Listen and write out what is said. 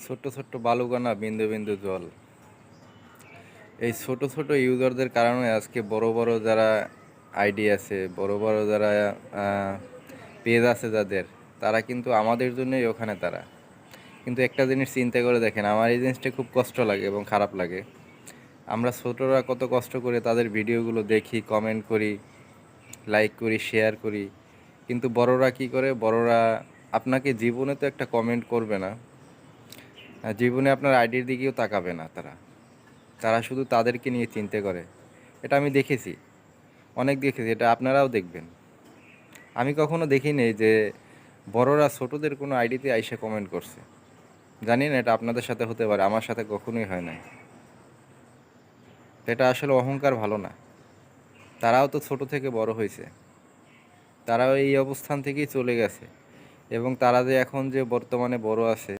ছোট্ট ছোট্ট বালুকণা বিন্দু বিন্দু জল। এই ছোট ছোট ইউজারদের কারণে আজকে বড় বড় যারা আইডি আছে, বড় বড় যারা পেজ আছে যাদের, তারা কিন্তু আমাদের জন্যই ওখানে তারা। কিন্তু একটা জিনিস চিন্তা করে দেখেন, আমার এই জিনিসটা খুব কষ্ট লাগে এবং খারাপ লাগে। আমরা ছোটরা কত কষ্ট করে তাদের ভিডিওগুলো দেখি, কমেন্ট করি, লাইক করি, শেয়ার করি। কিন্তু বড়রা কি করে? বড়রা আপনাকে জীবনে তো একটা কমেন্ট করবে না, জীবনে আপনার আইডির দিকেও তাকাবে না। তারা তারা শুধু তাদেরকে নিয়ে চিন্তা করে। এটা আমি দেখেছি, অনেক দেখেছি, এটা আপনারাও দেখবেন। আমি কখনো দেখিনি যে বড়রা ছোটদের কোনো আইডিতে আইসা কমেন্ট করছে। জানি না এটা আপনাদের সাথে হতে পারে, আমার সাথে কখনোই হয় নাই। তো এটা আসলে অহংকার ভালো না। তারাও তো ছোট থেকে বড় হয়েছে, তারাও এই অবস্থান থেকেই চলে গেছে, এবং তারা যে এখন যে বর্তমানে বড় আছে